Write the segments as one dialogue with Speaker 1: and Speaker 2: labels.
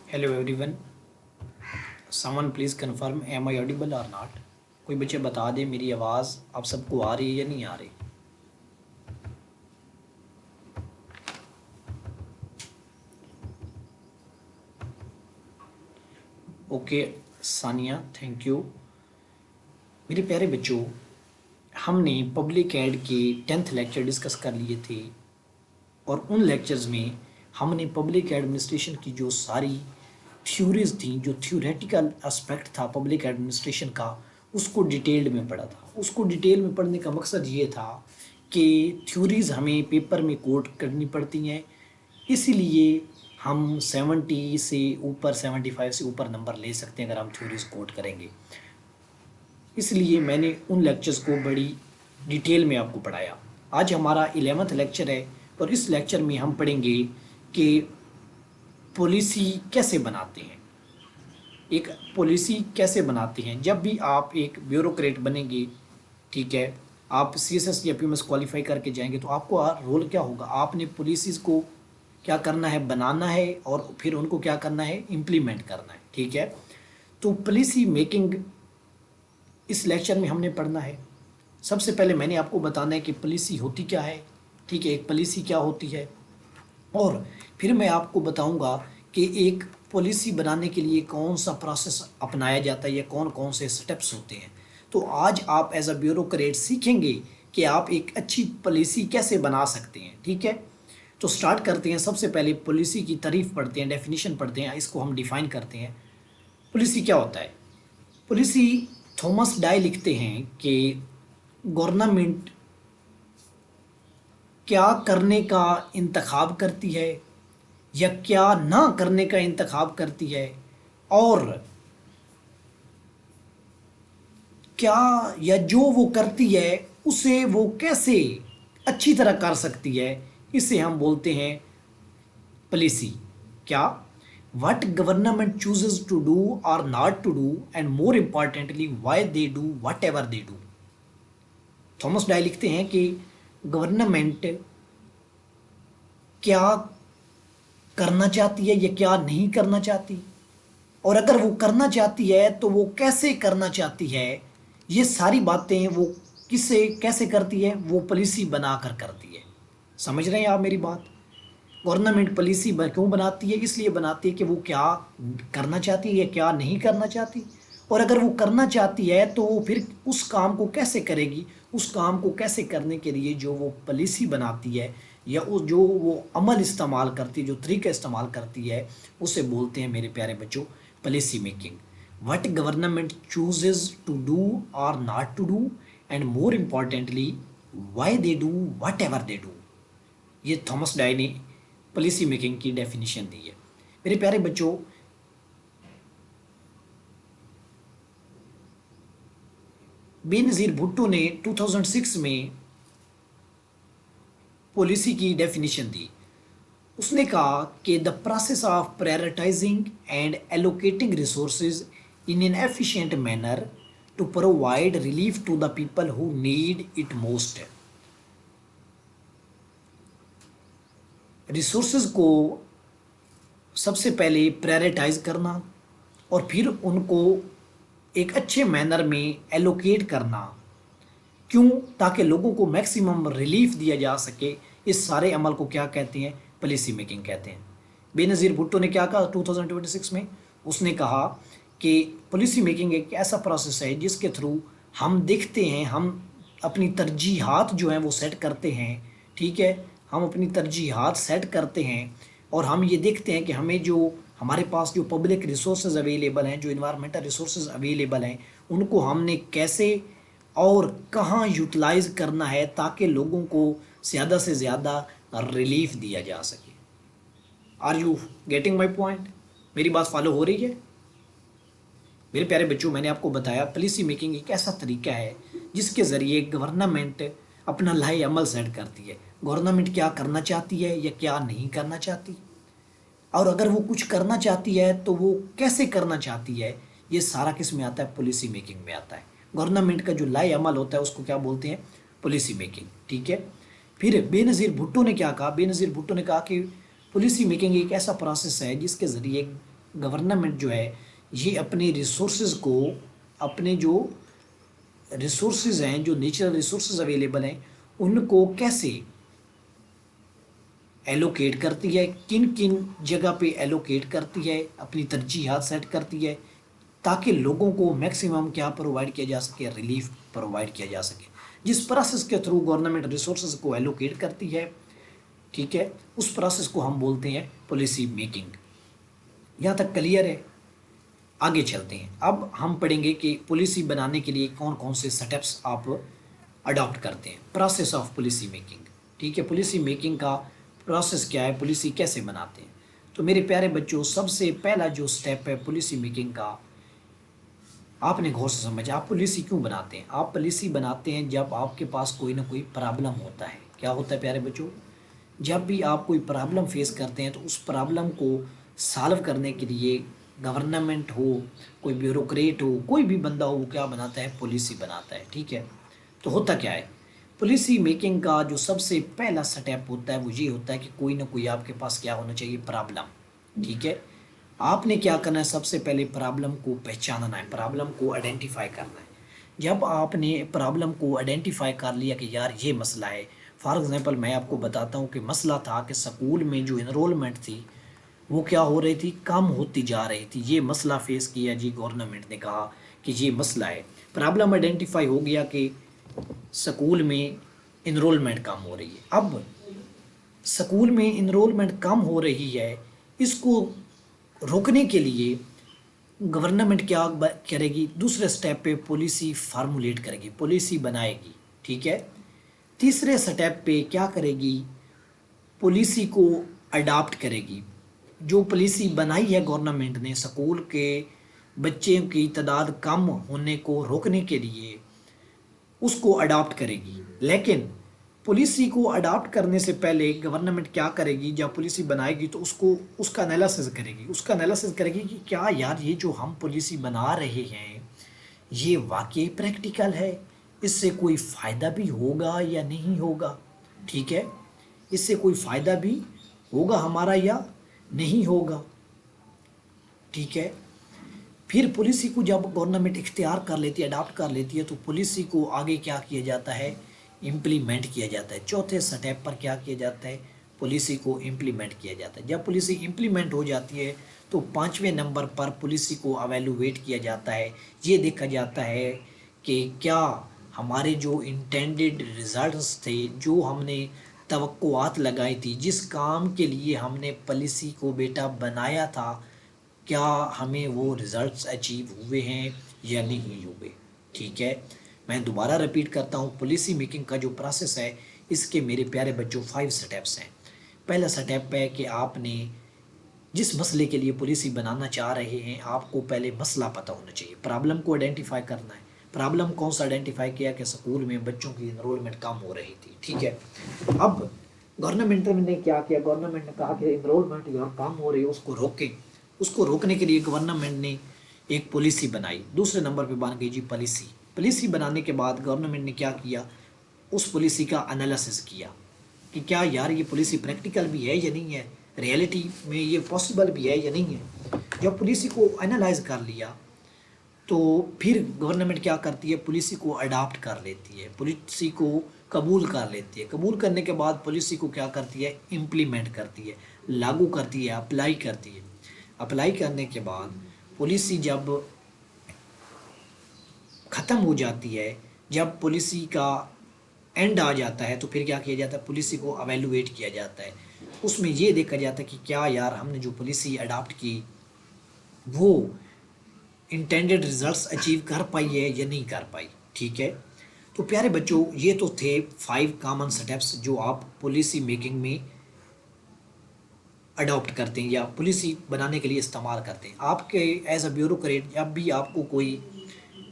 Speaker 1: Hello everyone, someone please confirm am I audible or not. कोई बच्चे बता दे मेरी आवाज़ आप सबको आ रही है या नहीं आ रही। Okay Sania, thank you. मेरे प्यारे बच्चों, हमने पब्लिक एड के 10th लेक्चर डिस्कस कर लिए थे और उन लेक्चर्स में हमने पब्लिक एडमिनिस्ट्रेशन की जो सारी थ्योरीज थी, जो थ्योरेटिकल एस्पेक्ट था पब्लिक एडमिनिस्ट्रेशन का, उसको डिटेल्ड में पढ़ा था। उसको डिटेल में पढ़ने का मकसद ये था कि थ्योरीज हमें पेपर में कोट करनी पड़ती हैं, इसीलिए हम 70 से ऊपर 75 से ऊपर नंबर ले सकते हैं अगर हम थ्योरीज कोट करेंगे। इसलिए मैंने उन लेक्चर्स को बड़ी डिटेल में आपको पढ़ाया। आज हमारा 11th लेक्चर है और इस लेक्चर में हम पढ़ेंगे कि पॉलिसी कैसे बनाते हैं। एक पॉलिसी कैसे बनाते हैं। जब भी आप एक ब्यूरोक्रेट बनेंगे, ठीक है, आप CSS या PMS क्वालिफाई करके जाएंगे तो आपको रोल क्या होगा, आपने पॉलिसीज को क्या करना है, बनाना है और फिर उनको क्या करना है, इम्प्लीमेंट करना है। ठीक है, तो पॉलिसी मेकिंग इस लेक्चर में हमने पढ़ना है। सबसे पहले मैंने आपको बताना है कि पॉलिसी होती क्या है, ठीक है, एक पॉलिसी क्या होती है, और फिर मैं आपको बताऊंगा कि एक पॉलिसी बनाने के लिए कौन सा प्रोसेस अपनाया जाता है या कौन कौन से स्टेप्स होते हैं। तो आज आप एज अ ब्यूरोक्रेट सीखेंगे कि आप एक अच्छी पॉलिसी कैसे बना सकते हैं। ठीक है, तो स्टार्ट करते हैं। सबसे पहले पॉलिसी की तारीफ पढ़ते हैं, डेफिनेशन पढ़ते हैं, इसको हम डिफाइन करते हैं। पॉलिसी क्या होता है। पॉलिसी, थॉमस डाई लिखते हैं कि गवर्नमेंट क्या करने का इंतखाब करती है या क्या ना करने का इंतखाब करती है, और क्या या जो वो करती है उसे वो कैसे अच्छी तरह कर सकती है, इसे हम बोलते हैं पॉलिसी। क्या, what government chooses to do or not to do, and more importantly why they do whatever they do। Thomas Dye लिखते हैं कि गवर्नमेंट क्या करना चाहती है या क्या नहीं करना चाहती, और अगर वो करना चाहती है तो वो कैसे करना चाहती है। ये सारी बातें वो किससे कैसे करती है, वो पॉलिसी बनाकर करती है। समझ रहे हैं आप मेरी बात। गवर्नमेंट पॉलिसी क्यों बनाती है, इसलिए बनाती है कि वो क्या करना चाहती है या क्या नहीं करना चाहती, और अगर वो करना चाहती है तो वो फिर उस काम को कैसे करेगी। उस काम को कैसे करने के लिए जो वो पॉलिसी बनाती है या जो वो अमल इस्तेमाल करती है, जो तरीका इस्तेमाल करती है, उसे बोलते हैं मेरे प्यारे बच्चों policy making. What government chooses to do or not to do, and more importantly why they do whatever they do. ये थॉमस डाई ने पॉलिसी मेकिंग की डेफिनेशन दी है। मेरे प्यारे बच्चों, बेनज़ीर भुट्टो ने 2006 में पॉलिसी की डेफिनेशन दी। उसने कहा कि the process of prioritising and allocating resources in an efficient manner to provide relief to the people who need it most. Resources को सबसे पहले प्रायोरिटाइज करना और फिर उनको एक अच्छे मैनर में एलोकेट करना, क्यों, ताकि लोगों को मैक्सिमम रिलीफ दिया जा सके। इस सारे अमल को क्या कहते हैं, पॉलिसी मेकिंग कहते हैं। बेनज़ीर भुट्टो ने क्या कहा 2026 में, उसने कहा कि पॉलिसी मेकिंग एक ऐसा प्रोसेस है जिसके थ्रू हम देखते हैं, हम अपनी तरजीहात जो हैं वो सेट करते हैं। ठीक है, हम अपनी तरजीहात सेट करते हैं और हम ये देखते हैं कि हमें जो हमारे पास जो पब्लिक रिसोर्सेज अवेलेबल हैं, जो इन्वायरमेंटल रिसोर्सेज अवेलेबल हैं, उनको हमने कैसे और कहाँ यूटिलाइज करना है ताकि लोगों को ज़्यादा से ज़्यादा रिलीफ दिया जा सके। Are you getting my point. मेरी बात फॉलो हो रही है मेरे प्यारे बच्चों। मैंने आपको बताया पॉलिसी मेकिंग एक ऐसा तरीका है जिसके ज़रिए गवर्नमेंट अपना लाहे अमल सेट करती है। गवर्नमेंट क्या करना चाहती है या क्या नहीं करना चाहती, और अगर वो कुछ करना चाहती है तो वो कैसे करना चाहती है। ये सारा किस में आता है, पॉलिसी मेकिंग में आता है। गवर्नमेंट का जो लाए अमल होता है उसको क्या बोलते हैं, पॉलिसी मेकिंग। ठीक है, फिर बेनज़ीर भुट्टो ने क्या कहा, बेनज़ीर भुट्टो ने कहा कि पॉलिसी मेकिंग एक ऐसा प्रोसेस है जिसके ज़रिए गवर्नमेंट जो है ये अपने रिसोर्सेज को, अपने जो रिसोर्सेज हैं, जो नेचुरल रिसोर्सेज अवेलेबल हैं, उनको कैसे एलोकेट करती है, किन किन जगह पे एलोकेट करती है, अपनी तरजीहात सेट करती है, ताकि लोगों को मैक्सिमम क्या प्रोवाइड किया जा सके, रिलीफ प्रोवाइड किया जा सके। जिस प्रोसेस के थ्रू गवर्नमेंट रिसोर्सेज को एलोकेट करती है, ठीक है, उस प्रोसेस को हम बोलते हैं पॉलिसी मेकिंग। यहाँ तक क्लियर है? आगे चलते हैं। अब हम पढ़ेंगे कि पॉलिसी बनाने के लिए कौन कौन से स्टेप्स आप अडॉप्ट करते हैं, प्रोसेस ऑफ पॉलिसी मेकिंग। ठीक है, पॉलिसी मेकिंग का प्रोसेस क्या है, पॉलिसी कैसे बनाते हैं। तो मेरे प्यारे बच्चों, सबसे पहला जो स्टेप है पॉलिसी मेकिंग का, आपने गौर से समझा। आप पॉलिसी क्यों बनाते हैं? आप पॉलिसी बनाते हैं जब आपके पास कोई ना कोई प्रॉब्लम होता है। क्या होता है प्यारे बच्चों? जब भी आप कोई प्रॉब्लम फेस करते हैं तो उस प्रॉब्लम को सॉल्व करने के लिए गवर्नमेंट हो, कोई ब्यूरोक्रेट हो, कोई भी बंदा हो, वो क्या बनाता है? पॉलिसी बनाता है। ठीक है, तो होता क्या है, पॉलिसी मेकिंग का जो सबसे पहला स्टेप होता है वो ये होता है कि कोई ना कोई आपके पास क्या होना चाहिए? प्रॉब्लम। ठीक है, आपने क्या करना है? सबसे पहले प्रॉब्लम को पहचानना है, प्रॉब्लम को आइडेंटिफाई करना है। जब आपने प्रॉब्लम को आइडेंटिफाई कर लिया कि यार ये मसला है, फॉर एग्जांपल मैं आपको बताता हूँ कि मसला था कि स्कूल में जो इनरोलमेंट थी वो क्या हो रही थी? कम होती जा रही थी। ये मसला फेस किया जी, गवर्नमेंट ने कहा कि ये मसला है। प्रॉब्लम आइडेंटिफाई हो गया कि स्कूल में इनरोलमेंट कम हो रही है। अब स्कूल में इनरोलमेंट कम हो रही है, इसको रोकने के लिए गवर्नमेंट क्या करेगी? दूसरे स्टेप पे पॉलिसी फार्मूलेट करेगी, पॉलिसी बनाएगी। ठीक है, तीसरे स्टेप पे क्या करेगी? पॉलिसी को अडॉप्ट करेगी। जो पॉलिसी बनाई है गवर्नमेंट ने स्कूल के बच्चों की तादाद कम होने को रोकने के लिए, उसको अडॉप्ट करेगी। लेकिन पॉलिसी को अडॉप्ट करने से पहले गवर्नमेंट क्या करेगी? जब पॉलिसी बनाएगी तो उसको उसका एनालिसिस करेगी। उसका एनालिसिस करेगी कि क्या यार ये जो हम पॉलिसी बना रहे हैं ये वाकई प्रैक्टिकल है, इससे कोई फ़ायदा भी होगा या नहीं होगा। ठीक है, इससे कोई फ़ायदा भी होगा हमारा या नहीं होगा। ठीक है, फिर पॉलिसी को जब गवर्नमेंट इख्तियार कर लेती है, अडॉप्ट कर लेती है, तो पॉलिसी को आगे क्या किया जाता है? इम्प्लीमेंट किया जाता है। चौथे स्टेप पर क्या किया जाता है? पॉलिसी को इम्प्लीमेंट किया जाता है। जब पॉलिसी इम्प्लीमेंट हो जाती है तो पाँचवें नंबर पर पॉलिसी को एवेलुएट किया जाता है। ये देखा जाता है कि क्या हमारे जो इंटेंडेड रिजल्ट्स थे, जो हमने तवक्कुआत लगाई थी, जिस काम के लिए हमने पॉलिसी को बेटा बनाया था, क्या हमें वो रिज़ल्ट्स अचीव हुए हैं या नहीं हुए। ठीक है, मैं दोबारा रिपीट करता हूँ, पॉलिसी मेकिंग का जो प्रोसेस है इसके मेरे प्यारे बच्चों 5 स्टेप्स हैं। पहला स्टेप है कि आपने जिस मसले के लिए पॉलिसी बनाना चाह रहे हैं, आपको पहले मसला पता होना चाहिए, प्रॉब्लम को आइडेंटिफाई करना है। प्रॉब्लम कौन सा आइडेंटिफाई किया? कि स्कूल में बच्चों की इनरोलमेंट कम हो रही थी। ठीक है, अब गवर्नमेंट ने क्या किया? गवर्नमेंट ने कहा कि इनरोलमेंट यार कम हो रही है, उसको रोकें। उसको रोकने के लिए गवर्नमेंट ने एक पॉलिसी बनाई। दूसरे नंबर पे बन गई जी पॉलिसी। पॉलिसी बनाने के बाद गवर्नमेंट ने क्या किया? उस पॉलिसी का एनालिसिस किया कि क्या यार ये पॉलिसी प्रैक्टिकल भी है या नहीं है, रियलिटी में ये पॉसिबल भी है या नहीं है। जब पॉलिसी को एनालाइज कर लिया तो फिर गवर्नमेंट क्या करती है? पॉलिसी को अडॉप्ट कर लेती है, पॉलिसी को कबूल कर लेती है। कबूल करने के बाद पॉलिसी को क्या करती है? इम्प्लीमेंट करती है, लागू करती है, अप्लाई करती है। अप्लाई करने के बाद पॉलिसी जब ख़त्म हो जाती है, जब पॉलिसी का एंड आ जाता है, तो फिर क्या किया जाता है? पॉलिसी को एवेलुएट किया जाता है। उसमें ये देखा जाता है कि क्या यार हमने जो पॉलिसी अडॉप्ट की वो इंटेंडेड रिजल्ट्स अचीव कर पाई है या नहीं कर पाई। ठीक है, तो प्यारे बच्चों, ये तो थे 5 कॉमन स्टेप्स जो आप पॉलिसी मेकिंग में अडॉप्ट करते हैं या पॉलिसी बनाने के लिए इस्तेमाल करते हैं। आपके एज अ ब्यूरोक्रेट जब भी आपको कोई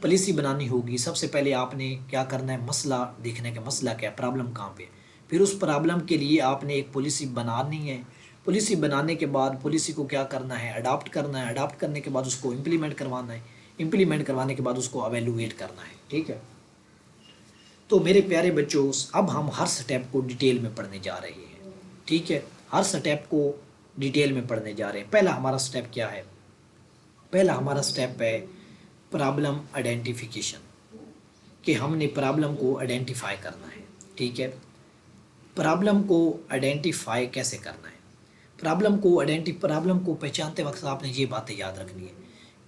Speaker 1: पॉलिसी बनानी होगी, सबसे पहले आपने क्या करना है? मसला देखने का, मसला क्या है, प्रॉब्लम कहाँ पे। फिर उस प्रॉब्लम के लिए आपने एक पॉलिसी बनानी है। पॉलिसी बनाने के बाद पॉलिसी को क्या करना है? अडॉप्ट करना है। अडॉप्ट करने के बाद उसको इम्प्लीमेंट करवाना है। इम्प्लीमेंट करवाने के बाद उसको एवेलुएट करना है। ठीक है, तो मेरे प्यारे बच्चों, अब हम हर स्टेप को डिटेल में पढ़ने जा रहे हैं। ठीक है, हर स्टेप को डिटेल में पढ़ने जा रहे हैं। पहला हमारा स्टेप क्या है? पहला हमारा स्टेप है प्रॉब्लम आइडेंटिफिकेशन, कि हमने प्रॉब्लम को आइडेंटिफाई करना है। ठीक है, प्रॉब्लम को आइडेंटिफाई कैसे करना है? प्रॉब्लम को पहचानते वक्त आपने ये बातें याद रखनी है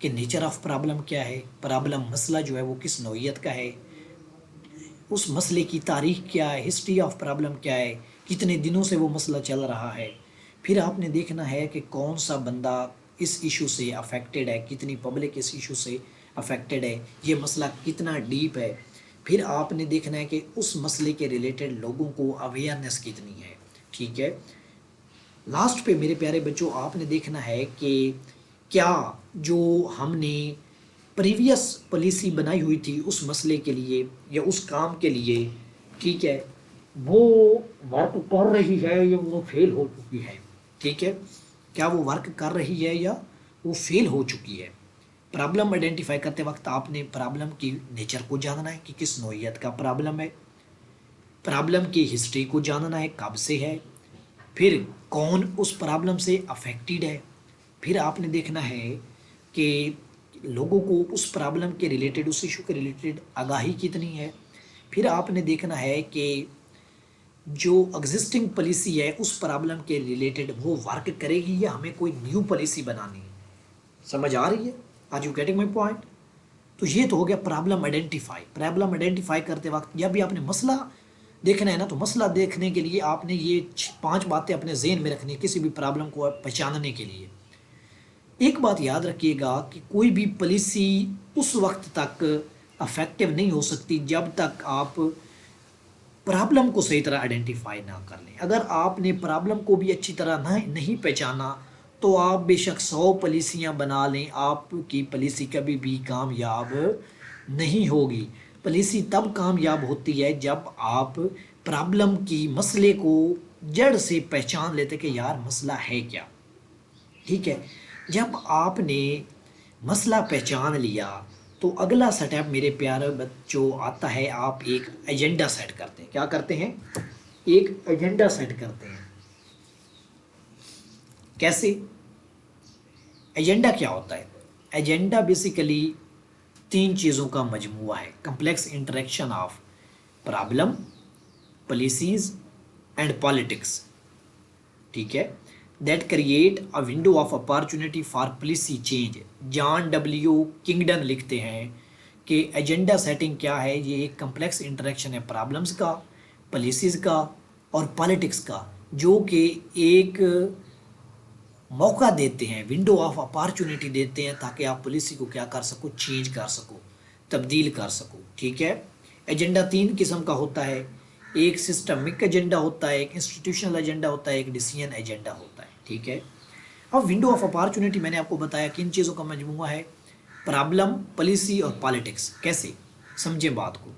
Speaker 1: कि नेचर ऑफ प्रॉब्लम क्या है, प्रॉब्लम मसला जो है वो किस नौइयत का है, उस मसले की तारीख क्या है, हिस्ट्री ऑफ प्रॉब्लम क्या है, कितने दिनों से वो मसला चल रहा है। फिर आपने देखना है कि कौन सा बंदा इस इशू से अफेक्टेड है, कितनी पब्लिक इस इशू से अफेक्टेड है, ये मसला कितना डीप है। फिर आपने देखना है कि उस मसले के रिलेटेड लोगों को अवेयरनेस कितनी है। ठीक है, लास्ट पे मेरे प्यारे बच्चों आपने देखना है कि क्या जो हमने प्रीवियस पॉलिसी बनाई हुई थी उस मसले के लिए या उस काम के लिए, ठीक है, वो वर्क कर रही है या वो फेल हो चुकी है। ठीक है, क्या वो वर्क कर रही है या वो फेल हो चुकी है। प्रॉब्लम आइडेंटिफाई करते वक्त आपने प्रॉब्लम की नेचर को जानना है कि किस नौइयत का प्रॉब्लम है, प्रॉब्लम की हिस्ट्री को जानना है कब से है, फिर कौन उस प्रॉब्लम से अफेक्टेड है, फिर आपने देखना है कि लोगों को उस प्रॉब्लम के रिलेटेड, उस इशू के रिलेटेड आगाही कितनी है, फिर आपने देखना है कि जो एग्जिस्टिंग पॉलिसी है उस प्रॉब्लम के रिलेटेड वो वर्क करेगी या हमें कोई न्यू पॉलिसी बनानी है। समझ आ रही है? Are you getting my point? तो ये तो हो गया प्रॉब्लम आइडेंटिफाई। प्रॉब्लम आइडेंटिफाई करते वक्त जब भी आपने मसला देखना है ना, तो मसला देखने के लिए आपने ये 5 बातें अपने जहन में रखनी है किसी भी प्रॉब्लम को पहचानने के लिए। एक बात याद रखिएगा कि कोई भी पॉलिसी उस वक्त तक अफेक्टिव नहीं हो सकती जब तक आप प्रॉब्लम को सही तरह आइडेंटिफाई ना कर लें। अगर आपने प्रॉब्लम को भी अच्छी तरह नहीं पहचाना तो आप बेशक 100 पॉलिसियाँ बना लें, आपकी पॉलिसी कभी भी कामयाब नहीं होगी। पॉलिसी तब कामयाब होती है जब आप प्रॉब्लम की मसले को जड़ से पहचान लेते कि यार मसला है क्या। ठीक है, जब आपने मसला पहचान लिया तो अगला स्टेप मेरे प्यारे बच्चों आता है, आप एक एजेंडा सेट करते हैं। क्या करते हैं? एक एजेंडा सेट करते हैं। कैसे? एजेंडा क्या होता है? एजेंडा बेसिकली 3 चीज़ों का मजमूआ है, complex interaction of problem, policies and politics. ठीक है, that create a window of opportunity for policy change. John W Kingdon लिखते हैं कि एजेंडा सेटिंग क्या है, ये एक कम्प्लेक्स इंटरेक्शन है प्रॉब्लम्स का, पॉलिसीज़ का और पॉलिटिक्स का, जो कि एक मौका देते हैं, विंडो ऑफ अपॉर्चुनिटी देते हैं ताकि आप पॉलिसी को क्या कर सको, चेंज कर सको, तब्दील कर सको। ठीक है, एजेंडा 3 किस्म का होता है, एक सिस्टमिक एजेंडा होता है, एक इंस्टीट्यूशनल एजेंडा होता है, एक डिसीजन एजेंडा होता है। ठीक है, अब विंडो ऑफ अपॉर्चुनिटी मैंने आपको बताया किन चीज़ों का मजमूआ है, प्रॉब्लम, पॉलिसी और पॉलिटिक्स। कैसे समझें बात को?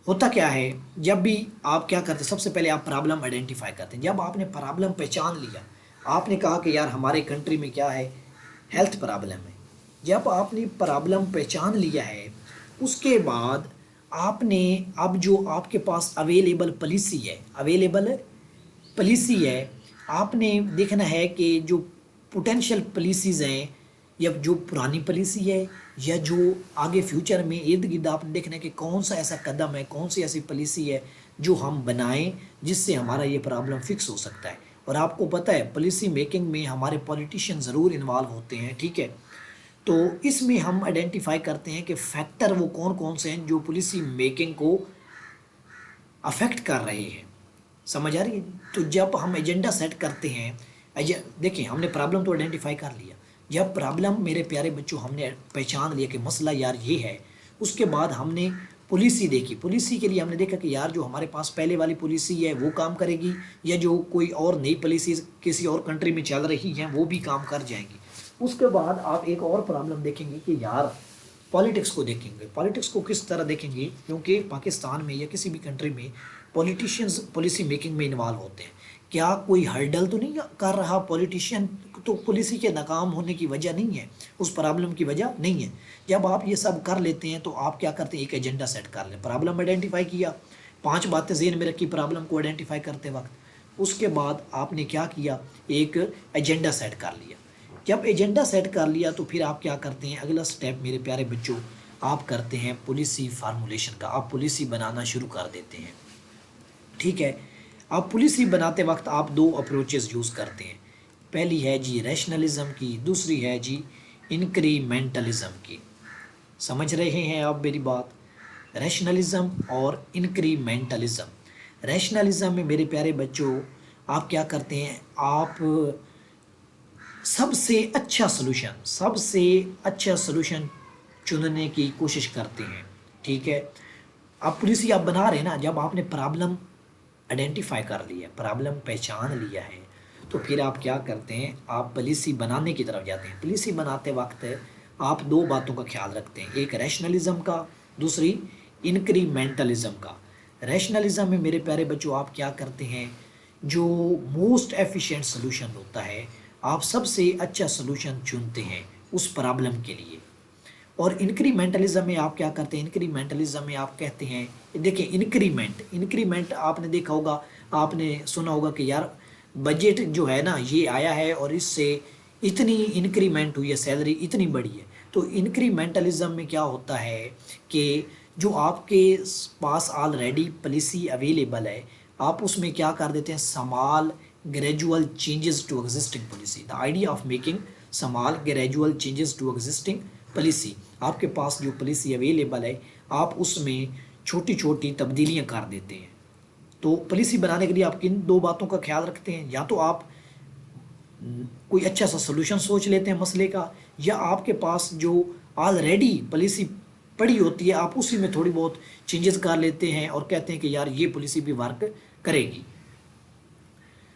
Speaker 1: होता क्या है, जब भी आप क्या करते हैं, सबसे पहले आप प्रॉब्लम आइडेंटिफाई करते हैं। जब आपने प्रॉब्लम पहचान लिया, आपने कहा कि यार हमारे कंट्री में क्या है, हेल्थ प्रॉब्लम है। जब आपने प्रॉब्लम पहचान लिया है उसके बाद आपने अब जो आपके पास अवेलेबल पॉलिसी है, आपने देखना है कि जो पोटेंशियल पॉलिसीज़ हैं या जो पुरानी पॉलिसी है या जो आगे फ्यूचर में इर्द गिर्द, आपने देखना है कि कौन सा ऐसा कदम है, कौन सी ऐसी पॉलिसी है जो हम बनाएं जिससे हमारा ये प्रॉब्लम फिक्स हो सकता है। और आपको पता है पॉलिसी मेकिंग में हमारे पॉलिटिशियन ज़रूर इन्वॉल्व होते हैं। ठीक है, तो इसमें हम आइडेंटिफाई करते हैं कि फैक्टर वो कौन कौन से हैं जो पॉलिसी मेकिंग को अफेक्ट कर रहे हैं। समझ आ रही है? तो जब हम एजेंडा सेट करते हैं, देखिए हमने प्रॉब्लम तो आइडेंटिफाई कर लिया। जब प्रॉब्लम मेरे प्यारे बच्चों हमने पहचान लिया कि मसला यार ये है, उसके बाद हमने पॉलिसी देखी। पॉलिसी के लिए हमने देखा कि यार जो हमारे पास पहले वाली पॉलिसी है वो काम करेगी या जो कोई और नई पॉलिसी किसी और कंट्री में चल रही हैं वो भी काम कर जाएंगी। उसके बाद आप एक और प्रॉब्लम देखेंगे कि यार पॉलिटिक्स को देखेंगे। पॉलिटिक्स को किस तरह देखेंगे, क्योंकि पाकिस्तान में या किसी भी कंट्री में पॉलिटिशियंस पॉलिसी मेकिंग में इन्वॉल्व होते हैं। क्या कोई हर्डल तो नहीं कर रहा पॉलिटिशियन, तो पॉलिसी के नाकाम होने की वजह नहीं है, उस प्रॉब्लम की वजह नहीं है। जब आप ये सब कर लेते हैं तो आप क्या करते हैं, एक एजेंडा सेट कर लें। प्रॉब्लम आइडेंटिफाई किया, 5 बातें ज़हन में रखी प्रॉब्लम को आइडेंटिफाई करते वक्त। उसके बाद आपने क्या किया, एक एजेंडा सेट कर लिया। जब एजेंडा सेट कर लिया तो फिर आप क्या करते हैं, अगला स्टेप मेरे प्यारे बच्चों आप करते हैं पॉलिसी फार्मूलेशन का। आप पॉलिसी बनाना शुरू कर देते हैं। ठीक है, आप पॉलिसी बनाते वक्त आप दो अप्रोचेस यूज़ करते हैं। पहली है जी रैशनलिज्म की, दूसरी है जी इंक्रीमेंटलिज्म की। समझ रहे हैं आप मेरी बात? रैशनलिज्म और इंक्रीमेंटलिज्म। रैशनलिज्म में मेरे प्यारे बच्चों आप क्या करते हैं, आप सबसे अच्छा सलूशन चुनने की कोशिश करते हैं। ठीक है, आप पॉलिसी आप बना रहे हैं ना, जब आपने प्रॉब्लम आइडेंटिफाई कर लिया, प्रॉब्लम पहचान लिया है, तो फिर आप क्या करते हैं, आप पॉलिसी बनाने की तरफ जाते हैं। पॉलिसी बनाते वक्त आप दो बातों का ख्याल रखते हैं, एक रैशनलिज्म का, दूसरी इंक्रीमेंटलिज्म का। रैशनलिज्म में मेरे प्यारे बच्चों आप क्या करते हैं, जो मोस्ट एफिशिएंट सोल्यूशन होता है आप सबसे अच्छा सोल्यूशन चुनते हैं उस प्रॉब्लम के लिए। और इंक्रीमेंटलिज्म में आप क्या करते हैं, इंक्रीमेंटलिज्म में आप कहते हैं, देखिए इंक्रीमेंट आपने देखा होगा, आपने सुना होगा कि यार बजट जो है ना ये आया है और इससे इतनी इंक्रीमेंट हुई है, सैलरी इतनी बढ़ी है। तो इंक्रीमेंटलिज्म में क्या होता है कि जो आपके पास ऑलरेडी पॉलिसी अवेलेबल है आप उसमें क्या कर देते हैं, small gradual changes to existing policy. The idea of making small gradual changes to existing policy. आपके पास जो पॉलिसी अवेलेबल है आप उसमें छोटी छोटी तब्दीलियां कर देते हैं। तो पॉलिसी बनाने के लिए आप किन दो बातों का ख्याल रखते हैं, या तो आप कोई अच्छा सा सोल्यूशन सोच लेते हैं मसले का, या आपके पास जो ऑलरेडी पॉलिसी पड़ी होती है आप उसी में थोड़ी बहुत चेंजेस कर लेते हैं और कहते हैं कि यार ये पॉलिसी भी वर्क करेगी।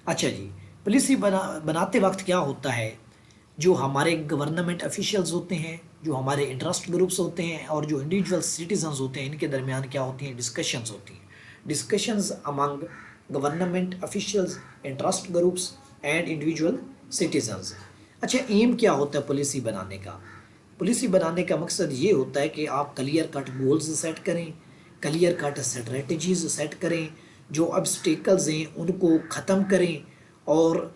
Speaker 1: अच्छा जी, पॉलिसी बनाते वक्त क्या होता है, जो हमारे गवर्नमेंट ऑफिशियल्स होते हैं, जो हमारे इंटरेस्ट ग्रुप्स होते हैं और जो इंडिविजुअल सिटीजन्स होते हैं, इनके दरमियान क्या होती हैं, डिस्कशंस होती हैं। Discussions among government officials, interest groups and individual citizens. अच्छा, एम क्या होता है पॉलिसी बनाने का? पॉलिसी बनाने का मकसद ये होता है कि आप क्लियर कट गोल्स सेट करें, क्लियर कट स्ट्रेटजीज सेट करें, जो ऑब्स्टेकल्स हैं उनको ख़त्म करें, और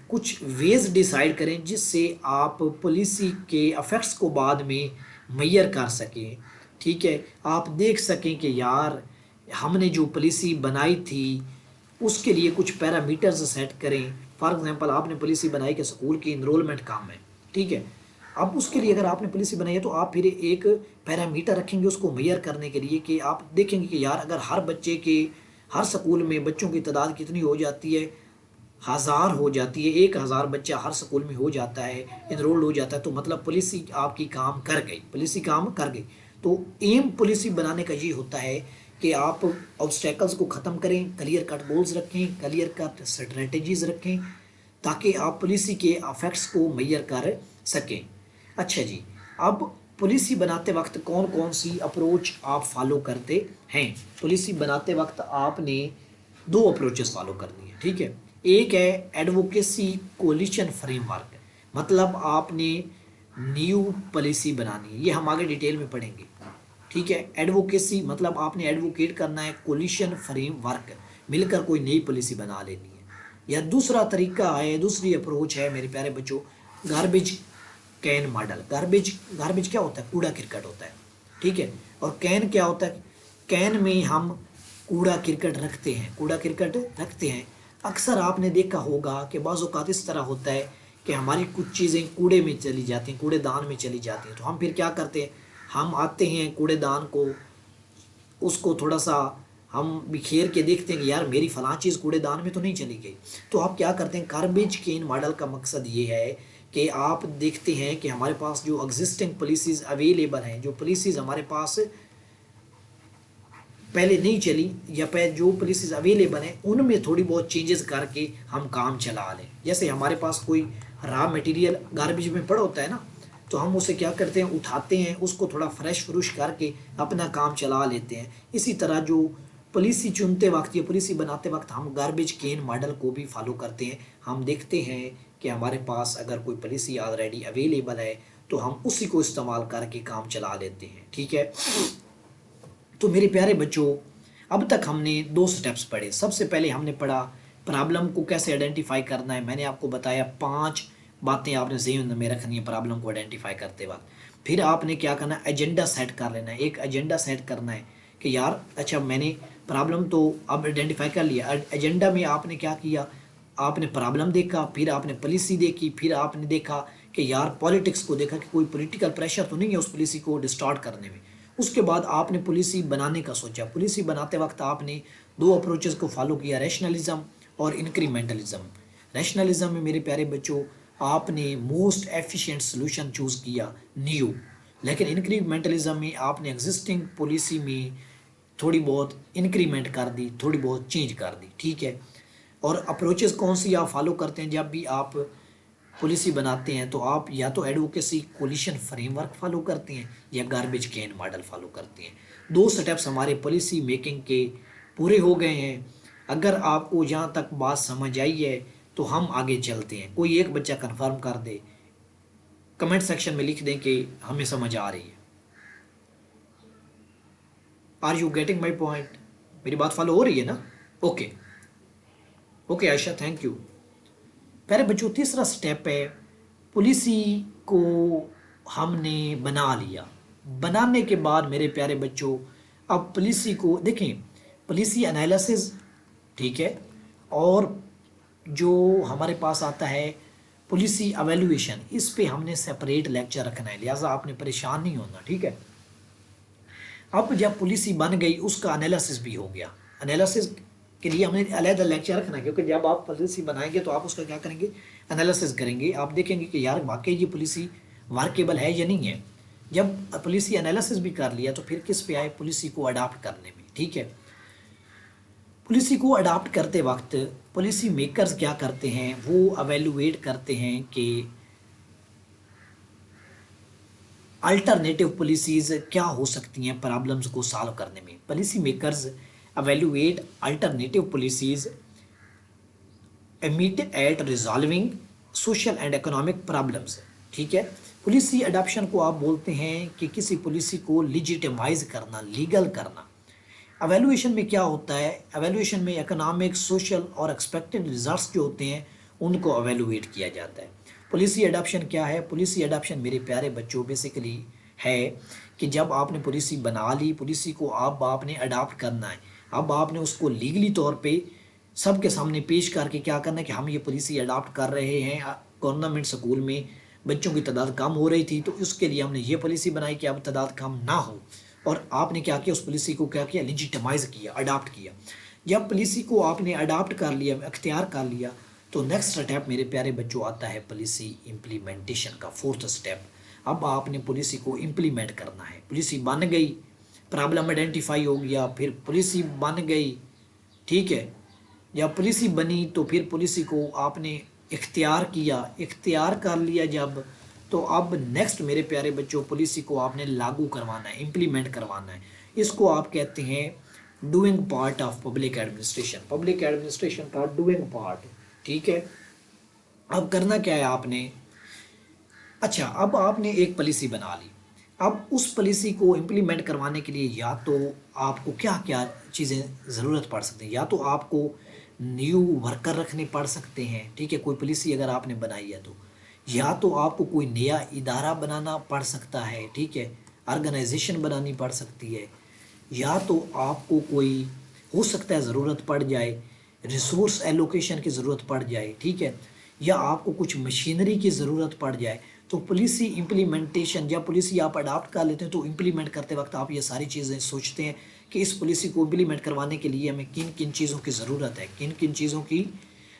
Speaker 1: कुछ वेज डिसाइड करें जिससे आप पॉलिसी के इफ़ेक्ट्स को बाद में मेजर कर सकें। ठीक है, आप देख सकें कि यार हमने जो पॉलिसी बनाई थी उसके लिए कुछ पैरामीटर्स सेट करें। फॉर एग्जांपल आपने पॉलिसी बनाई कि स्कूल की इनरोलमेंट कम है, ठीक है, अब उसके लिए अगर आपने पॉलिसी बनाई है तो आप फिर एक पैरामीटर रखेंगे उसको मेजर करने के लिए, कि आप देखेंगे कि यार अगर हर बच्चे के हर स्कूल में बच्चों की तादाद कितनी हो जाती है, 1000 हो जाती है, 1000 बच्चा हर स्कूल में हो जाता है, इनरोल्ड हो जाता है, तो मतलब पॉलिसी आपकी काम कर गई, पॉलिसी काम कर गई। तो एम पॉलिसी बनाने का ये होता है कि आप ऑब्स्टेकल्स को ख़त्म करें, क्लियर कट गोल्स रखें, क्लियर कट स्ट्रेटजीज रखें, ताकि आप पॉलिसी के इफेक्ट्स को मेजर कर सकें। अच्छा जी, अब पॉलिसी बनाते वक्त कौन कौन सी अप्रोच आप फॉलो करते हैं? पॉलिसी बनाते वक्त आपने दो अप्रोचेस फॉलो करनी है। ठीक है, एक है एडवोकेसी कोलिशन फ्रेमवर्क, मतलब आपने न्यू पॉलिसी बनानी है, ये हम आगे डिटेल में पढ़ेंगे। ठीक है, एडवोकेसी मतलब आपने एडवोकेट करना है, कोलिशन फ्रेमवर्क मिलकर कोई नई पॉलिसी बना लेनी है। या दूसरा तरीका है, दूसरी अप्रोच है मेरे प्यारे बच्चों, गार्बेज कैन मॉडल। गार्बेज क्या होता है, कूड़ा किरकट होता है। ठीक है, और कैन क्या होता है, कैन में हम कूड़ा किरकट रखते हैं। अक्सर आपने देखा होगा कि बाज़ औक़ात इस तरह होता है कि हमारी कुछ चीज़ें कूड़े में चली जाती हैं, कूड़ेदान में चली जाती हैं, तो हम फिर क्या करते हैं, हम आते हैं कूड़ेदान को, उसको थोड़ा सा हम बिखेर के देखते हैं कि यार मेरी फ़लाँ चीज़ कूड़ेदान में तो नहीं चली गई। तो आप क्या करते हैं, गार्बेज कैन मॉडल का मकसद ये है कि आप देखते हैं कि हमारे पास जो एग्जिस्टिंग पॉलिसीज़ अवेलेबल हैं, जो पॉलिसीज़ हमारे पास पहले नहीं चली या पहले जो पॉलिसीज़ अवेलेबल हैं उनमें थोड़ी बहुत चेंजेस करके हम काम चला लें। जैसे हमारे पास कोई रॉ मटेरियल गार्बेज में पड़ा होता है ना, तो हम उसे क्या करते हैं, उठाते हैं, उसको थोड़ा फ्रेश फ्रूश करके अपना काम चला लेते हैं। इसी तरह जो पॉलिसी चुनते वक्त या पॉलिसी बनाते वक्त हम गार्बेज कैन मॉडल को भी फॉलो करते हैं। हम देखते हैं कि हमारे पास अगर कोई पॉलिसी ऑलरेडी अवेलेबल है तो हम उसी को इस्तेमाल करके काम चला लेते हैं। ठीक है, तो मेरे प्यारे बच्चों अब तक हमने दो स्टेप्स पढ़े। सबसे पहले हमने पढ़ा प्रॉब्लम को कैसे आइडेंटिफाई करना है, मैंने आपको बताया 5 बातें आपने ज़हन में रखनी है प्रॉब्लम को आइडेंटिफाई करते वक्त। फिर आपने क्या करना है, एजेंडा सेट कर लेना है। एक एजेंडा सेट करना है कि यार अच्छा मैंने प्रॉब्लम तो अब आइडेंटिफाई कर लिया, एजेंडा में आपने क्या किया, आपने प्रॉब्लम देखा, फिर आपने पॉलिसी देखी, फिर आपने देखा कि यार पॉलिटिक्स को देखा कि कोई पॉलिटिकल प्रेशर तो नहीं है उस पॉलिसी को डिस्टार्ट करने में। उसके बाद आपने पॉलिसी बनाने का सोचा। पॉलिसी बनाते वक्त आपने दो अप्रोचेस को फॉलो किया, रैशनलिज्म और इंक्रीमेंटलिज्म। रैशनलिज्म में मेरे प्यारे बच्चों आपने मोस्ट एफिशिएंट सोल्यूशन चूज़ किया, न्यू। लेकिन इंक्रीमेंटलिज्म में आपने एग्जिस्टिंग पॉलिसी में थोड़ी बहुत इंक्रीमेंट कर दी, थोड़ी बहुत चेंज कर दी, ठीक है। और अप्रोचेस कौन सी आप फॉलो करते हैं जब भी आप पॉलिसी बनाते हैं, तो आप या तो एडवोकेसी कोलिशन फ्रेमवर्क फॉलो करते हैं या गार्बेज कैन मॉडल फॉलो करते हैं। दो स्टेप्स हमारे पॉलिसी मेकिंग के पूरे हो गए हैं। अगर आपको यहाँ तक बात समझ आई है तो हम आगे चलते हैं। कोई एक बच्चा कंफर्म कर दे, कमेंट सेक्शन में लिख दें कि हमें समझ आ रही है। Are you getting my point? मेरी बात फॉलो हो रही है ना? Okay okay Ayesha, thank you. प्यारे बच्चों तीसरा स्टेप है, पॉलिसी को हमने बना लिया। बनाने के बाद मेरे प्यारे बच्चों अब पॉलिसी को देखें, पॉलिसी एनालिसिस, ठीक है, और जो हमारे पास आता है पॉलिसी एवेल्युएशन, इस पे हमने सेपरेट लेक्चर रखना है, लिहाजा आपने परेशान नहीं होना, ठीक है। अब जब पॉलिसी बन गई उसका एनालिसिस भी हो गया। एनालिसिस के लिए हमने अलग लेक्चर रखना है, क्योंकि जब आप पॉलिसी बनाएंगे तो आप उसका क्या करेंगे, एनालिसिस करेंगे। आप देखेंगे कि यार वाकई ये पॉलिसी वर्केबल है या नहीं है। जब पॉलिसी एनालिसिस भी कर लिया तो फिर किस पे आए, पॉलिसी को अडॉप्ट करने में, ठीक है। पॉलिसी को अडॉप्ट करते वक्त पॉलिसी मेकर्स क्या करते हैं, वो अवेलुएट करते हैं कि अल्टरनेटिव पॉलिसीज़ क्या हो सकती हैं प्रॉब्लम्स को सॉल्व करने में। Policy makers evaluate alternative policies aimed at resolving social and economic problems, ठीक है। पॉलिसी अडॉप्शन को आप बोलते हैं कि किसी पॉलिसी को लिजिटिमाइज करना, लीगल करना। एवेल्युएशन में क्या होता है, एवेल्युएशन में इकोनॉमिक, सोशल और एक्सपेक्टेड रिजल्ट्स जो होते हैं उनको एवेल्युएट किया जाता है। पॉलिसी अडॉप्शन क्या है, पॉलिसी अडॉप्शन मेरे प्यारे बच्चों बेसिकली है कि जब आपने पॉलिसी बना ली, पॉलिसी को अब आपने अडॉप्ट करना है। अब आपने उसको लीगली तौर पे सबके सामने पेश करके क्या करना है कि हम ये पॉलिसी अडॉप्ट कर रहे हैं। गवर्नमेंट स्कूल में बच्चों की तादाद कम हो रही थी तो उसके लिए हमने ये पॉलिसी बनाई कि अब तादाद कम ना हो, और आपने क्या किया, उस पॉलिसी को क्या किया, लिजिटमाइज किया, अडॉप्ट किया। जब पॉलिसी को आपने अडॉप्ट कर लिया, अख्तियार कर लिया, तो नेक्स्ट स्टेप मेरे प्यारे बच्चों आता है पॉलिसी इम्प्लीमेंटेशन का, फोर्थ स्टेप। अब आपने पॉलिसी को इम्प्लीमेंट करना है। पॉलिसी बन गई, प्रॉब्लम आइडेंटिफाई हो गया, फिर पॉलिसी बन गई, ठीक है। जब पॉलिसी बनी तो फिर पॉलिसी को आपने इख्तियार किया, इख्तियार कर लिया जब, तो अब नेक्स्ट मेरे प्यारे बच्चों पॉलिसी को आपने लागू करवाना है, इम्प्लीमेंट करवाना है। इसको आप कहते हैं doing part of public administration, public administration का डूइंग पार्ट, ठीक है। अब करना क्या है आपने, अच्छा अब आपने एक पॉलिसी बना ली। अब उस पॉलिसी को इम्प्लीमेंट करवाने के लिए या तो आपको क्या क्या चीज़ें ज़रूरत पड़ सकती हैं, या तो आपको न्यू वर्कर रखने पड़ सकते हैं, ठीक है, कोई पॉलिसी अगर आपने बनाई है तो, या तो आपको कोई नया इदारा बनाना पड़ सकता है, ठीक है, ऑर्गेनाइजेशन बनानी पड़ सकती है, या तो आपको कोई हो सकता है ज़रूरत पड़ जाए रिसोर्स एलोकेशन की ज़रूरत पड़ जाए, ठीक है, या आपको कुछ मशीनरी की ज़रूरत पड़ जाए। तो पॉलिसी इम्प्लीमेंटेशन, जब पॉलिसी आप अडॉप्ट कर लेते हैं तो इम्प्लीमेंट करते वक्त आप ये सारी चीज़ें सोचते हैं कि इस पॉलिसी को इम्प्लीमेंट करवाने के लिए हमें किन किन चीज़ों की ज़रूरत है, किन किन चीज़ों की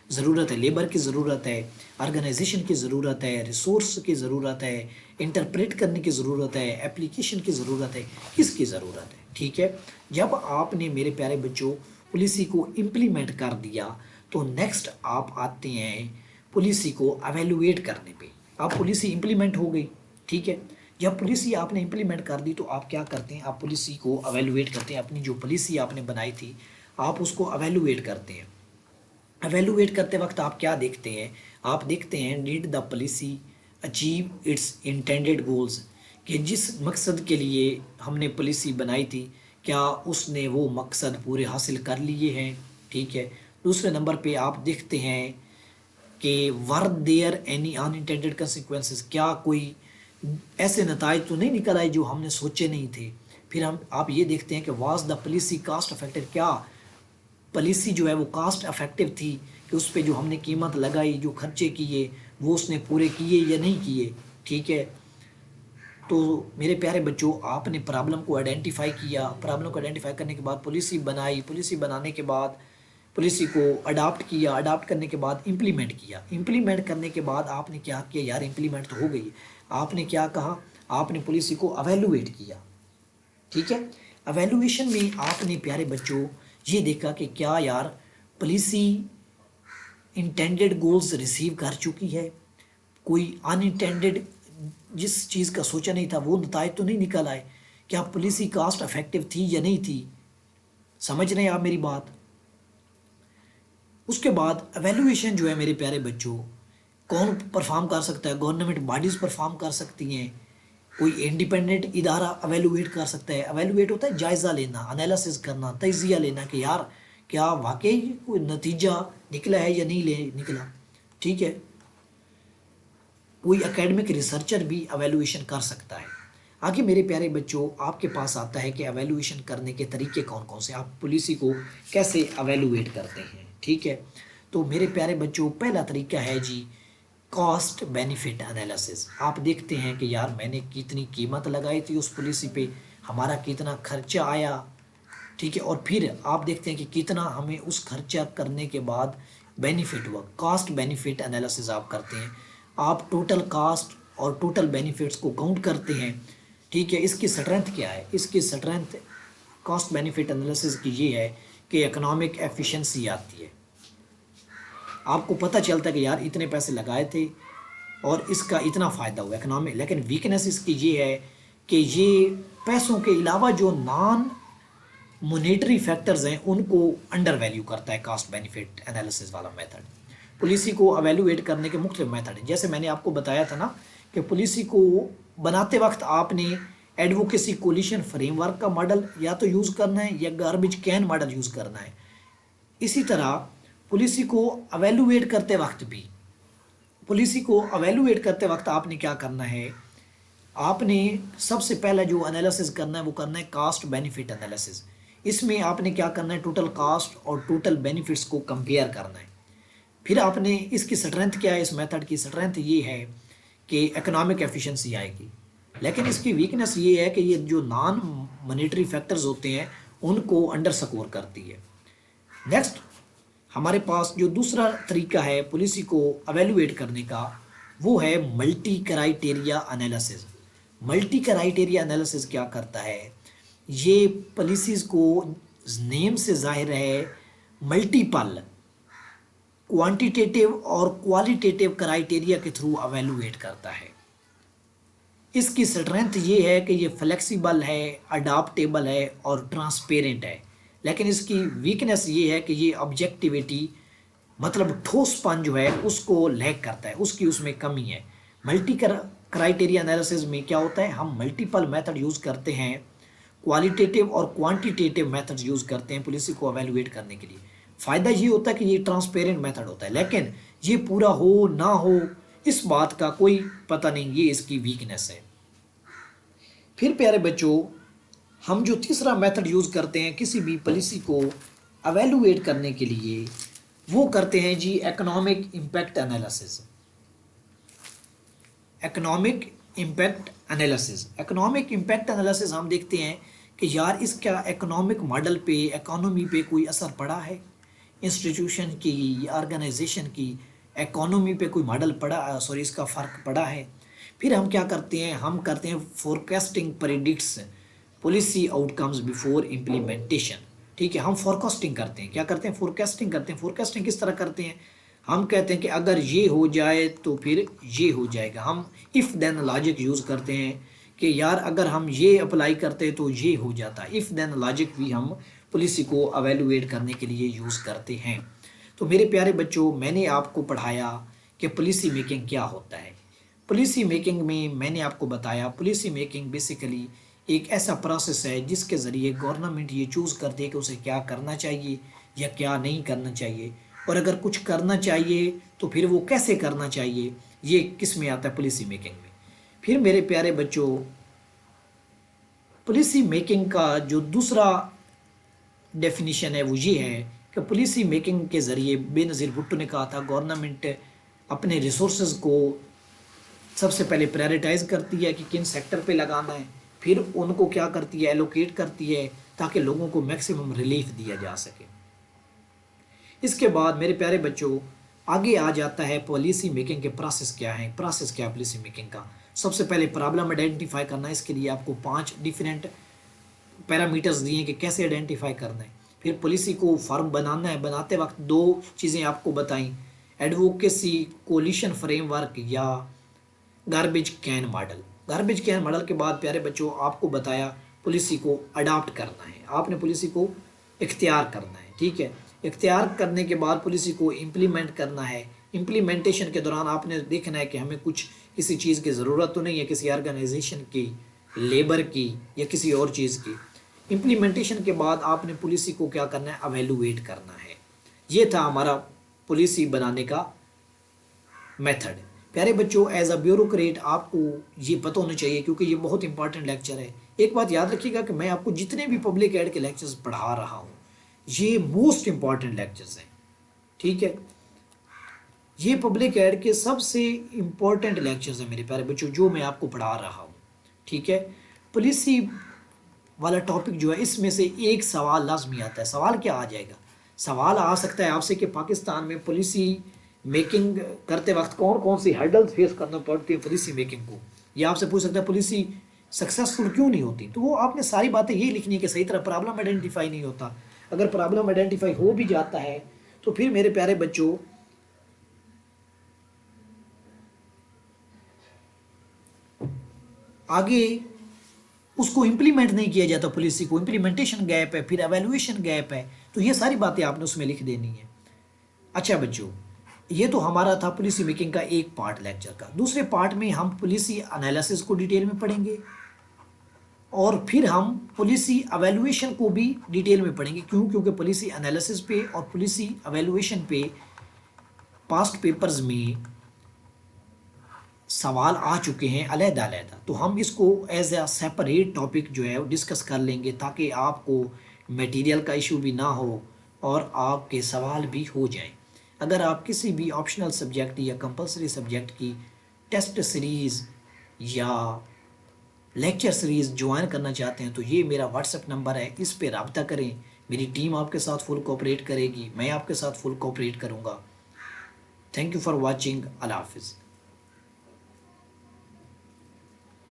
Speaker 1: ज़रूरत है, लेबर की ज़रूरत है, ऑर्गेनाइजेशन की ज़रूरत है, रिसोर्स की ज़रूरत है, इंटरप्रेट करने की ज़रूरत है, एप्लीकेशन की ज़रूरत है, किसकी ज़रूरत है, ठीक है। जब आपने मेरे प्यारे बच्चों पॉलिसी को इम्प्लीमेंट कर दिया तो नेक्स्ट आप आते हैं पॉलिसी को एवेलुएट करने पे। अब पॉलिसी इम्प्लीमेंट हो गई, ठीक है। जब पॉलिसी आपने इम्प्लीमेंट कर दी तो आप क्या करते हैं, आप पॉलिसी को एवेलुएट करते हैं। अपनी जो पॉलिसी आपने बनाई थी आप उसको एवेलुएट करते हैं। एवेलुएट करते वक्त आप क्या देखते हैं, आप देखते हैं did the policy achieve it's intended goals, कि जिस मकसद के लिए हमने पॉलिसी बनाई थी क्या उसने वो मकसद पूरे हासिल कर लिए हैं, ठीक है। दूसरे नंबर पे आप देखते हैं कि were there any unintended consequences, क्या कोई ऐसे नताइज तो नहीं निकल आए जो हमने सोचे नहीं थे। फिर हम आप ये देखते हैं कि was the policy cost effective, क्या पॉलिसी जो है वो कास्ट इफेक्टिव थी, कि उस पर जो हमने कीमत लगाई, जो खर्चे किए वो उसने पूरे किए या नहीं किए। ठीक है, तो मेरे प्यारे बच्चों, आपने प्रॉब्लम को आइडेंटिफाई किया, प्रॉब्लम को आइडेंटिफाई करने के बाद पॉलिसी बनाई, पॉलिसी बनाने के बाद पॉलिसी को अडाप्ट किया, अडाप्ट करने के बाद इम्प्लीमेंट किया, इम्प्लीमेंट करने के बाद आपने क्या किया यार, इम्प्लीमेंट तो हो गई, आपने क्या कहा, आपने पॉलिसी को अवेलुएट किया। ठीक है, अवेलुएशन में आपने प्यारे बच्चों ये देखा कि क्या यार पॉलिसी इंटेंडेड गोल्स रिसीव कर चुकी है, कोई अनइंटेंडेड जिस चीज़ का सोचा नहीं था वो नतायज तो नहीं निकल आए, क्या पॉलिसी कास्ट इफेक्टिव थी या नहीं थी। समझ रहे हैं आप मेरी बात। उसके बाद एवेल्युएशन जो है मेरे प्यारे बच्चों, कौन परफॉर्म कर सकता है, गवर्नमेंट बॉडीज़ परफॉर्म कर सकती हैं, कोई इंडिपेंडेंट इदारा एवेल्युएट कर सकता है। एवेल्युएट होता है जायज़ा लेना, एनालिसिस करना, तजिया लेना कि यार क्या वाकई कोई नतीजा निकला है या नहीं ले निकला। ठीक है, कोई एकेडमिक रिसर्चर भी एवेल्युएशन कर सकता है। आगे मेरे प्यारे बच्चों, आपके पास आता है कि एवेल्युएशन करने के तरीके कौन कौन से, आप पॉलिसी को कैसे एवेल्युएट करते हैं। ठीक है, तो मेरे प्यारे बच्चों पहला तरीका है जी कॉस्ट बेनिफिट एनालिसिस। आप देखते हैं कि यार मैंने कितनी कीमत लगाई थी उस पॉलिसी पे, हमारा कितना खर्चा आया। ठीक है, और फिर आप देखते हैं कि कितना हमें उस खर्चा करने के बाद बेनिफिट हुआ। कॉस्ट बेनिफिट एनालिसिस आप करते हैं, आप टोटल कॉस्ट और टोटल बेनिफिट्स को काउंट करते हैं। ठीक है, इसकी स्ट्रेंथ क्या है, इसकी स्ट्रेंथ कॉस्ट बेनिफिट एनालिसिस की ये है कि इकोनॉमिक एफिशिएंसी आती है। आपको पता चलता है कि यार इतने पैसे लगाए थे और इसका इतना फ़ायदा हुआ इकोनॉमिक। लेकिन वीकनेस इसकी ये है कि ये पैसों के अलावा जो नॉन मोनेटरी फैक्टर्स हैं उनको अंडर वैल्यू करता है कॉस्ट बेनिफिट एनालिसिस वाला मेथड। पॉलिसी को एवेल्युएट करने के मुख्तलिफ मेथड हैं, जैसे मैंने आपको बताया था ना कि पॉलिसी को बनाते वक्त आपने एडवोकेसी कोलिशन फ्रेमवर्क का मॉडल या तो यूज़ करना है या गार्बेज कैन मॉडल यूज़ करना है। इसी तरह पॉलिसी को एवेल्युएट करते वक्त भी, पॉलिसी को एवेल्युएट करते वक्त आपने क्या करना है, आपने सबसे पहला जो एनालिसिस करना है वो करना है कॉस्ट बेनिफिट एनालिसिस। इसमें आपने क्या करना है, टोटल कॉस्ट और टोटल बेनिफिट्स को कंपेयर करना है। फिर आपने इसकी स्ट्रेंथ क्या है, इस मेथड की स्ट्रेंथ ये है कि इकोनॉमिक एफिशिएंसी आएगी। लेकिन इसकी वीकनेस ये है कि ये जो नॉन मॉनेटरी फैक्टर्स होते हैं उनको अंडर स्कोर करती है। नेक्स्ट हमारे पास जो दूसरा तरीका है पॉलिसी को एवेल्युएट करने का वो है multi criteria analysis. Multi criteria analysis क्या करता है, ये पॉलिसीज को नेम से जाहिर है मल्टीपल क्वांटिटेटिव और क्वालिटेटिव क्राइटेरिया के थ्रू एवेल्युएट करता है। इसकी स्ट्रेंथ ये है कि ये फ्लेक्सिबल है, अडाप्टेबल है और ट्रांसपेरेंट है। लेकिन इसकी वीकनेस ये है कि ये ऑब्जेक्टिविटी मतलब ठोसपन जो है उसको लैक करता है, उसकी उसमें कमी है। मल्टी क्राइटेरिया एनालिसिस में क्या होता है, हम मल्टीपल मेथड यूज़ करते हैं, क्वालिटेटिव और क्वांटिटेटिव मेथड्स यूज़ करते हैं पॉलिसी को एवेल्युएट करने के लिए। फ़ायदा ये होता है कि ये ट्रांसपेरेंट मेथड होता है, लेकिन ये पूरा हो ना हो इस बात का कोई पता नहीं, ये इसकी वीकनेस है। फिर प्यारे बच्चों, हम जो तीसरा मेथड यूज़ करते हैं किसी भी पॉलिसी को एवेल्युएट करने के लिए वो करते हैं जी economic impact analysis. Economic impact analysis, economic impact analysis हम देखते हैं कि यार इसका इकोनॉमिक मॉडल पे, इकोनॉमी पे कोई असर पड़ा है, इंस्टीट्यूशन की, ऑर्गेनाइजेशन की इकोनॉमी पे कोई मॉडल पड़ा, सॉरी इसका फ़र्क पड़ा है। फिर हम क्या करते हैं, हम करते हैं forecasting predicts policy outcomes before implementation. ठीक है, हम फोरकास्टिंग करते हैं, क्या करते हैं, फोरकास्टिंग करते हैं। फोरकास्टिंग किस तरह करते हैं, हम कहते हैं कि अगर ये हो जाए तो फिर ये हो जाएगा। हम इफ़ देन लॉजिक यूज़ करते हैं कि यार अगर हम ये अप्लाई करते तो ये हो जाता। इफ़ देन लॉजिक भी हम पॉलिसी को एवेल्युएट करने के लिए यूज़ करते हैं। तो मेरे प्यारे बच्चों, मैंने आपको पढ़ाया कि पॉलिसी मेकिंग क्या होता है। पॉलिसी मेकिंग में मैंने आपको बताया पॉलिसी मेकिंग बेसिकली एक ऐसा प्रोसेस है जिसके ज़रिए गवर्नमेंट ये चूज़ करती है कि उसे क्या करना चाहिए या क्या नहीं करना चाहिए। और अगर कुछ करना चाहिए तो फिर वो कैसे करना चाहिए, ये किस में आता है, पॉलिसी मेकिंग में। फिर मेरे प्यारे बच्चों, पॉलिसी मेकिंग का जो दूसरा डेफिनेशन है वो ये है कि पॉलिसी मेकिंग के ज़रिए बेनज़ीर भुट्टो ने कहा था गवर्नमेंट अपने रिसोर्सेज को सबसे पहले प्रायोरिटाइज करती है कि किन सेक्टर पे लगाना है, फिर उनको क्या करती है, एलोकेट करती है ताकि लोगों को मैक्सिमम रिलीफ दिया जा सके। इसके बाद मेरे प्यारे बच्चों आगे आ जाता है पॉलिसी मेकिंग के प्रोसेस क्या है। प्रोसेस क्या है पॉलिसी मेकिंग का? सबसे पहले प्रॉब्लम आइडेंटिफाई करना है। इसके लिए आपको 5 डिफरेंट पैरामीटर्स दिए कि कैसे आइडेंटिफाई करना है। फिर पॉलिसी को फॉर्म बनाना है, बनाते वक्त 2 चीज़ें आपको बताई, एडवोकेसी कोलिशन फ्रेमवर्क या garbage can model. Garbage can model के बाद प्यारे बच्चों आपको बताया पॉलिसी को अडॉप्ट करना है, आपने पॉलिसी को इख्तियार करना है, ठीक है। इख्तियार करने के बाद पॉलिसी को इम्प्लीमेंट करना है। इम्प्लीमेंटेशन के दौरान आपने देखना है कि हमें कुछ किसी चीज़ की ज़रूरत तो नहीं है, किसी ऑर्गेनाइजेशन की, लेबर की या किसी और चीज़ की। इम्प्लीमेंटेशन के बाद आपने पॉलिसी को क्या करना है, अवेलुएट करना है। ये था हमारा पॉलिसी बनाने का मेथड। प्यारे बच्चों एज अ ब्यूरोक्रेट आपको ये पता होना चाहिए, क्योंकि ये बहुत इंपॉर्टेंट लेक्चर है। एक बात याद रखिएगा कि मैं आपको जितने भी पब्लिक एड के लेक्चर्स पढ़ा रहा हूँ ये मोस्ट इंपॉर्टेंट लेक्चर्स हैं, ठीक है। ये पब्लिक एड के सबसे इंपॉर्टेंट लेक्चर्स हैं मेरे प्यारे बच्चों जो मैं आपको पढ़ा रहा हूँ, ठीक है। पॉलिसी वाला टॉपिक जो है इसमें से एक सवाल लाजमी आता है। सवाल क्या आ जाएगा? सवाल आ सकता है आपसे कि पाकिस्तान में पॉलिसी मेकिंग करते वक्त कौन कौन सी हर्डल्स फेस करना पड़ती है पॉलिसी मेकिंग को। या आपसे पूछ सकता है पॉलिसी सक्सेसफुल क्यों नहीं होती। तो वो आपने सारी बातें ये लिखनी है कि सही तरह प्रॉब्लम आइडेंटिफाई नहीं होता। अगर प्रॉब्लम आइडेंटिफाई हो भी जाता है तो फिर मेरे प्यारे बच्चों आगे उसको इम्प्लीमेंट नहीं किया जाता, पॉलिसी को इम्प्लीमेंटेशन गैप है, फिर एवेल्युएशन गैप है। तो ये सारी बातें आपने उसमें लिख देनी है। अच्छा बच्चों, ये तो हमारा था पॉलिसी मेकिंग का एक पार्ट लेक्चर का। दूसरे पार्ट में हम पॉलिसी एनालिसिस को डिटेल में पढ़ेंगे और फिर हम पॉलिसी एवेल्युएशन को भी डिटेल में पढ़ेंगे। क्यों? क्योंकि पॉलिसी एनालिसिस पे और पॉलिसी एवेल्युएशन पे पास्ट पेपर्स में सवाल आ चुके हैं अलग-अलग। तो हम इसको एज ए सेपरेट टॉपिक जो है डिस्कस कर लेंगे ताकि आपको मटेरियल का इशू भी ना हो और आपके सवाल भी हो जाएं। अगर आप किसी भी ऑप्शनल सब्जेक्ट या कंपलसरी सब्जेक्ट की टेस्ट सीरीज़ या लेक्चर सीरीज़ ज्वाइन करना चाहते हैं तो ये मेरा व्हाट्सएप नंबर है, इस पे रब्ता करें। मेरी टीम आपके साथ फुल कोऑपरेट करेगी, मैं आपके साथ फुल कोऑपरेट करूँगा। Thank you for watching. Allah हाफिज़।